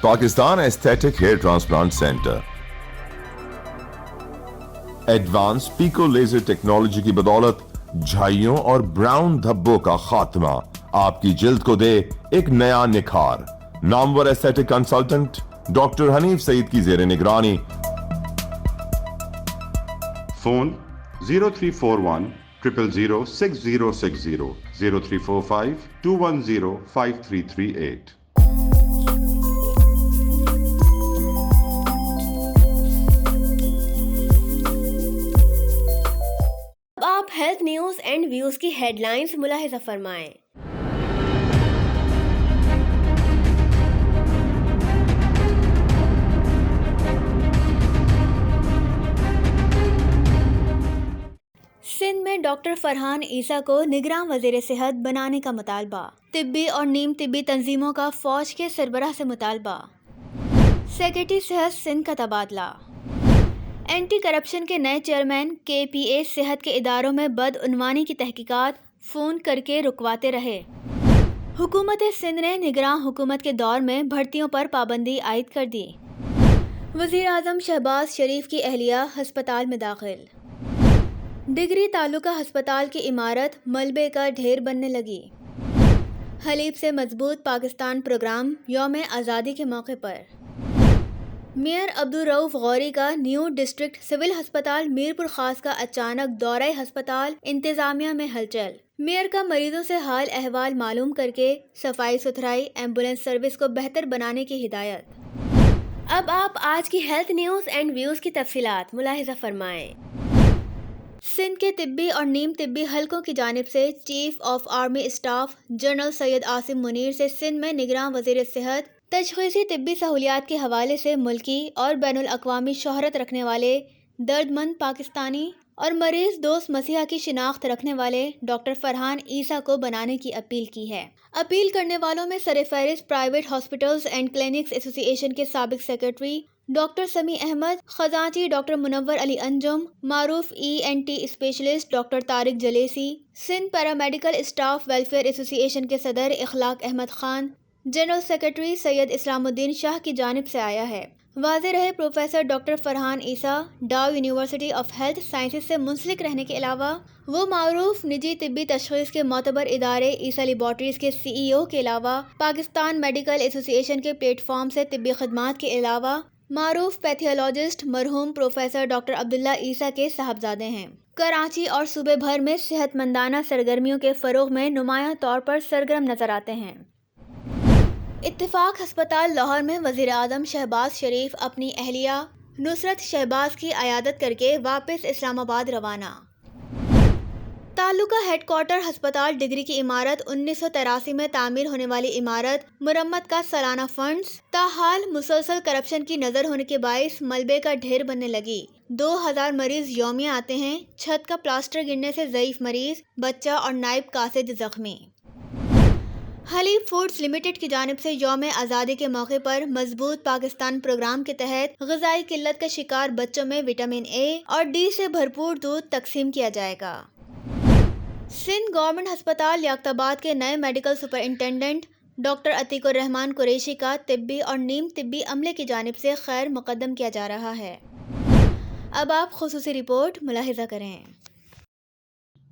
Pakistan aesthetic hair transplant centre advance pico laser technology کی بدولت جھائیوں اور براؤن دھبوں کا خاتمہ آپ کی جلد کو دے ایک نیا نکھار. نامور ایستھیٹک کنسلٹنٹ ڈاکٹر حنیف سعید کی زیر نگرانی. فون 0341 000 6060 0345 210 5338. اب آپ ہیلتھ نیوز اینڈ ویوز کی ہیڈ لائنز ملاحظہ فرمائیں. سندھ میں ڈاکٹر فرحان عیسیٰ کو نگراں وزیر صحت بنانے کا مطالبہ. طبی اور نیم طبی تنظیموں کا فوج کے سربراہ سے مطالبہ. سیکرٹری صحت سندھ کا تبادلہ. اینٹی کرپشن کے نئے چیئرمین کے پی اے صحت کے اداروں میں بدعنوانی کی تحقیقات فون کر کے رکواتے رہے. حکومت سندھ نے نگراں حکومت کے دور میں بھرتیوں پر پابندی عائد کر دی. وزیر اعظم شہباز شریف کی اہلیہ ہسپتال میں داخل. ڈگری تعلقہ ہسپتال کی عمارت ملبے کا ڈھیر بننے لگی. حلیب سے مضبوط پاکستان پروگرام یوم آزادی کے موقع پر. میئر عبدالرؤف غوری کا نیو ڈسٹرکٹ سول ہسپتال میرپور خاص کا اچانک دورہ ہسپتال. انتظامیہ میں ہلچل. میئر کا مریضوں سے حال احوال معلوم کر کے صفائی ستھرائی ایمبولینس سروس کو بہتر بنانے کی ہدایت. اب آپ آج کی ہیلتھ نیوز اینڈ ویوز کی تفصیلات ملاحظہ فرمائیں. سندھ کے طبی اور نیم طبی حلقوں کی جانب سے chief of army staff general Syed Asim Munir سے سندھ میں نگراں وزیر صحت تشخیصی طبی سہولیات کے حوالے سے ملکی اور بین الاقوامی شہرت رکھنے والے درد مند پاکستانی اور مریض دوست مسیحا کی شناخت رکھنے والے ڈاکٹر فرحان عیسیٰ کو بنانے کی اپیل کی ہے. اپیل کرنے والوں میں سرفہرست پرائیویٹ ہاسپٹلز اینڈ کلینکس ایسوسی ایشن کے سابق سیکرٹری ڈاکٹر سمیع احمد، خزانچی ڈاکٹر منور علی انجم، معروف ENT specialist doctor Tariq Jalisi, Sindh paramedical staff welfare association کے صدر Akhlaq Ahmed Khan, general secretary Syed Islamuddin Shah کی جانب سے آیا ہے. واضح رہے professor doctor Farhan Essa Dow university of health sciences سے منسلک رہنے کے علاوہ وہ معروف نجی طبی تشخیص کے معتبر ادارے عیسیٰ لیبارٹریز کے CEO کے علاوہ پاکستان میڈیکل ایسوسی ایشن کے پلیٹ فارم سے طبی خدمات کے علاوہ معروف پیتھولوجسٹ مرحوم پروفیسر ڈاکٹر عبداللہ عیسیٰ کے صاحبزادے ہیں. کراچی اور صوبے بھر میں صحت مندانہ سرگرمیوں کے فروغ میں نمایاں طور پر سرگرم نظر آتے ہیں. اتفاق ہسپتال لاہور میں وزیر اعظم شہباز شریف اپنی اہلیہ نصرت شہباز کی عیادت کر کے واپس اسلام آباد روانہ. تعلقہ ہیڈ کوارٹر ہسپتال ڈگری کی عمارت 1983 میں تعمیر ہونے والی عمارت مرمت کا سالانہ فنڈز تاحال مسلسل کرپشن کی نظر ہونے کے باعث ملبے کا ڈھیر بننے لگی. 2000 مریض یومیہ آتے ہیں. چھت کا پلاسٹر گرنے سے ضعیف مریض، بچہ اور نائب قاصد زخمی. حلیب فوڈز لمیٹڈ کی جانب سے یوم آزادی کے موقع پر مضبوط پاکستان پروگرام کے تحت غذائی قلت کا شکار بچوں میں وٹامن A اور D سے بھرپور دودھ تقسیم کیا جائے گا. سندھ گورنمنٹ ہسپتال لیاقت آباد کے نئے میڈیکل سپرنٹینڈنٹ ڈاکٹر عتیق الرحمان قریشی کا طبی اور نیم طبی عملے کی جانب سے خیر مقدم کیا جا رہا ہے. اب آپ خصوصی رپورٹ ملاحظہ کریں.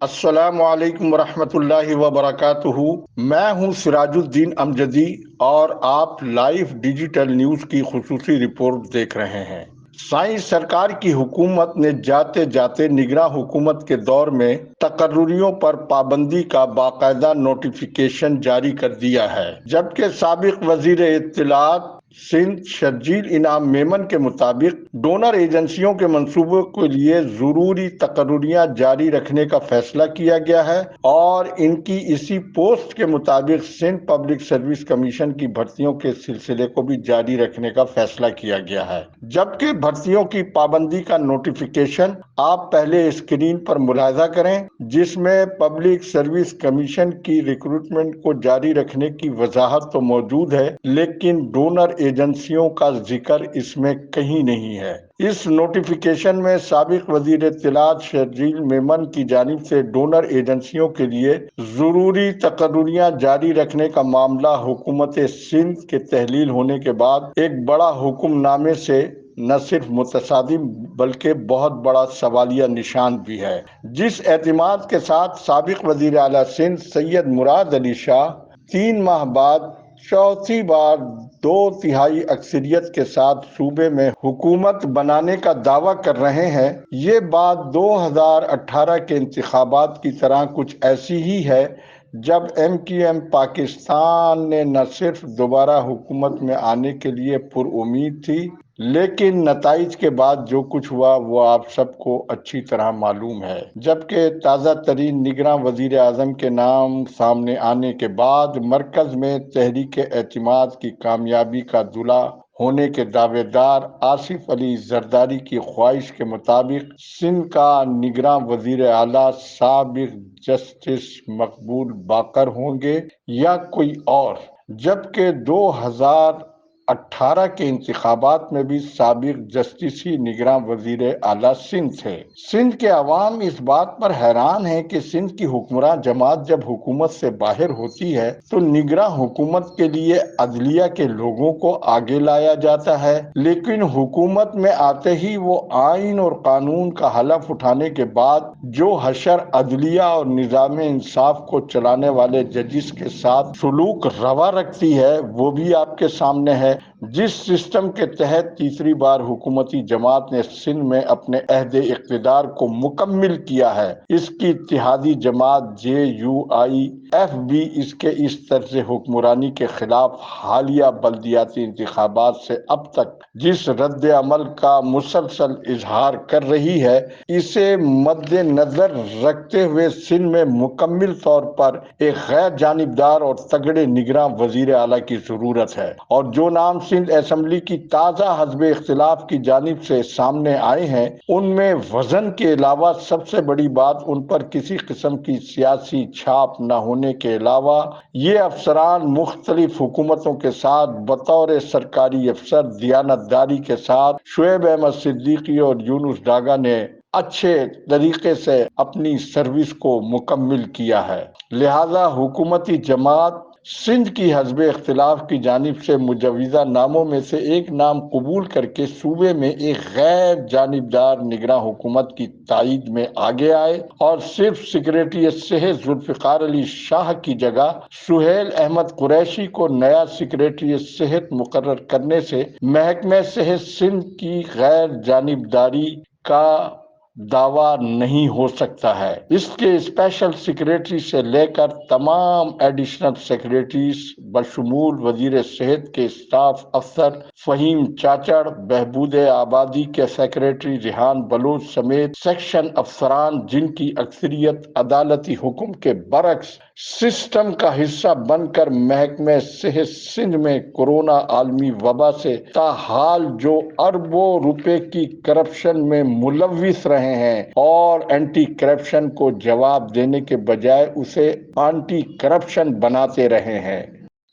السلام علیکم ورحمۃ اللہ وبرکاتہ. میں ہوں سراج الدین امجدی اور آپ لائیو ڈیجیٹل نیوز کی خصوصی رپورٹ دیکھ رہے ہیں. سائنس سرکار کی حکومت نے جاتے جاتے نگراں حکومت کے دور میں تقرریوں پر پابندی کا باقاعدہ نوٹیفیکیشن جاری کر دیا ہے، جبکہ سابق وزیر اطلاعات سندھ شرجیل انعام میمن کے مطابق ڈونر ایجنسیوں کے منصوبوں کے لیے ضروری تقرریاں جاری رکھنے کا فیصلہ کیا گیا ہے اور ان کی اسی پوسٹ کے مطابق سندھ پبلک سروس کمیشن کی بھرتیوں کے سلسلے کو بھی جاری رکھنے کا فیصلہ کیا گیا ہے. جبکہ بھرتیوں کی پابندی کا نوٹیفیکیشن آپ پہلے اسکرین پر ملاحظہ کریں، جس میں پبلک سروس کمیشن کی ریکروٹمنٹ کو جاری رکھنے کی وضاحت تو موجود ہے، لیکن ڈونر ایجنسیوں کا ذکر اس میں کہیں نہیں ہے۔ اس نوٹیفیکیشن میں سابق وزیر اطلاعات شرجیل میمن کی جانب سے ڈونر ایجنسیوں کے لیے ضروری تقرریاں جاری رکھنے کا معاملہ حکومت سندھ کے تحلیل ہونے کے بعد ایک بڑا حکم نامے سے نہ صرف متصادم بلکہ بہت بڑا سوالیہ نشان بھی ہے، جس اعتماد کے ساتھ سابق وزیر اعلیٰ سندھ سید مراد علی شاہ 3 ماہ بعد چوتھی بار 2/3 اکثریت کے ساتھ صوبے میں حکومت بنانے کا دعویٰ کر رہے ہیں، یہ بات 2018 کے انتخابات کی طرح کچھ ایسی ہی ہے جب MQM پاکستان نے نہ صرف دوبارہ حکومت میں آنے کے لیے پر امید تھی، لیکن نتائج کے بعد جو کچھ ہوا وہ آپ سب کو اچھی طرح معلوم ہے۔ جبکہ تازہ ترین نگراں وزیر اعظم کے نام سامنے آنے کے بعد مرکز میں تحریک اعتماد کی کامیابی کا دلہا ہونے کے دعوے دار آصف علی زرداری کی خواہش کے مطابق سندھ کا نگراں وزیر اعلیٰ سابق جسٹس مقبول باقر ہوں گے یا کوئی اور، جبکہ 2018 کے انتخابات میں بھی سابق جسٹس ہی نگراں وزیر اعلیٰ سندھ تھے۔ سندھ کے عوام اس بات پر حیران ہیں کہ سندھ کی حکمراں جماعت جب حکومت سے باہر ہوتی ہے تو نگراں حکومت کے لیے عدلیہ کے لوگوں کو آگے لایا جاتا ہے، لیکن حکومت میں آتے ہی وہ آئین اور قانون کا حلف اٹھانے کے بعد جو حشر عدلیہ اور نظام انصاف کو چلانے والے ججز کے ساتھ سلوک روا رکھتی ہے وہ بھی آپ کے سامنے ہے۔ جس سسٹم کے تحت تیسری بار حکومتی جماعت نے سندھ میں اپنے عہد اقتدار کو مکمل کیا ہے، اس کی اتحادی جماعت JUIF بھی اس کے اس طرز حکمرانی کے خلاف حالیہ بلدیاتی انتخابات سے اب تک جس رد عمل کا مسلسل اظہار کر رہی ہے، اسے مد نظر رکھتے ہوئے سندھ میں مکمل طور پر ایک غیر جانبدار اور تگڑے نگراں وزیر اعلیٰ کی ضرورت ہے، اور جو نام سندھ اسمبلی کی تازہ حزب اختلاف کی جانب سے سامنے آئے ہیں ان میں وزن کے علاوہ سب سے بڑی بات ان پر کسی قسم کی سیاسی چھاپ نہ ہونے کے علاوہ یہ افسران مختلف حکومتوں کے ساتھ بطور سرکاری افسر دیانتداری کے ساتھ شعیب احمد صدیقی اور یونس ڈاگا نے اچھے طریقے سے اپنی سروس کو مکمل کیا ہے، لہذا حکومتی جماعت سندھ کی حزب اختلاف کی جانب سے مجوزہ ناموں میں سے ایک نام قبول کر کے صوبے میں ایک غیر جانبدار نگراں حکومت کی تائید میں آگے آئے اور صرف سیکریٹری صحت ذوالفقار علی شاہ کی جگہ سہیل احمد قریشی کو نیا سیکریٹری صحت مقرر کرنے سے محکمہ صحت سندھ کی غیر جانبداری کا دعویٰ نہیں ہو سکتا ہے۔ اس کے اسپیشل سیکریٹری سے لے کر تمام ایڈیشنل سیکریٹریز بشمول وزیر صحت کے اسٹاف افسر فہیم چاچڑ، بہبود آبادی کے سیکریٹری ریحان بلوچ سمیت سیکشن افسران جن کی اکثریت عدالتی حکم کے برعکس سسٹم کا حصہ بن کر محکمہ صحت سندھ میں کورونا عالمی وبا سے تاحال جو اربوں روپے کی کرپشن میں ملوث رہے ہیں اور اینٹی کرپشن کو جواب دینے کے بجائے اسے آنٹی کرپشن بناتے رہے ہیں۔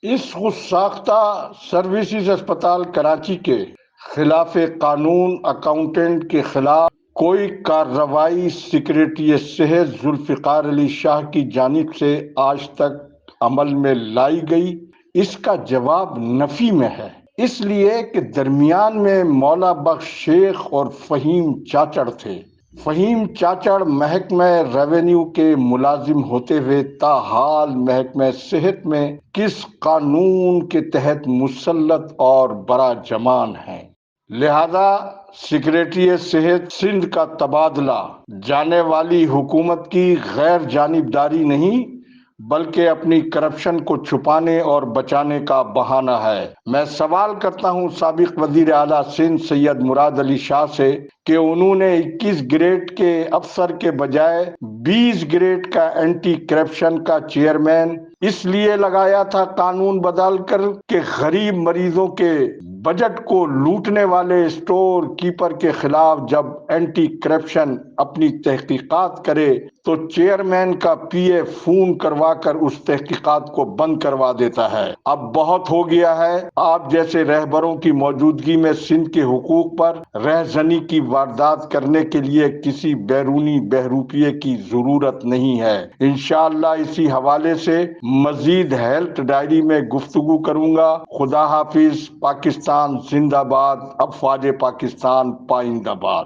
اس خود ساختہ سروسز اسپتال کراچی کے خلاف قانون اکاؤنٹنٹ کے خلاف کوئی کارروائی سیکریٹری صحت ذوالفقار علی شاہ کی جانب سے آج تک عمل میں لائی گئی، اس کا جواب نفی میں ہے، اس لیے کہ درمیان میں مولا بخش شیخ اور فہیم چاچڑ تھے۔ فہیم چاچڑ محکمہ ریونیو کے ملازم ہوتے ہوئے تاحال محکمہ صحت میں کس قانون کے تحت مسلط اور براجمان ہیں؟ لہذا سیکریٹری صحت سندھ کا تبادلہ جانے والی حکومت کی غیر جانبداری نہیں بلکہ اپنی کرپشن کو چھپانے اور بچانے کا بہانہ ہے۔ میں سوال کرتا ہوں سابق وزیر اعلیٰ سندھ سید مراد علی شاہ سے کہ انہوں نے 21 گریڈ کے افسر کے بجائے 20 گریڈ کا اینٹی کرپشن کا چیئرمین اس لیے لگایا تھا قانون بدل کر کہ غریب مریضوں کے بجٹ کو لوٹنے والے اسٹور کیپر کے خلاف جب اینٹی کرپشن اپنی تحقیقات کرے تو چیئرمین کا پی اے فون کروا کر اس تحقیقات کو بند کروا دیتا ہے۔ اب بہت ہو گیا ہے، آپ جیسے رہبروں کی موجودگی میں سندھ کے حقوق پر رہزنی کی واردات کرنے کے لیے کسی بیرونی بہروپیے کی ضرورت نہیں ہے۔ انشاءاللہ اسی حوالے سے مزید ہیلتھ ڈائری میں گفتگو کروں گا۔ خدا حافظ۔ پاکستان زندہ باد، افواج پاکستان پائندہ باد۔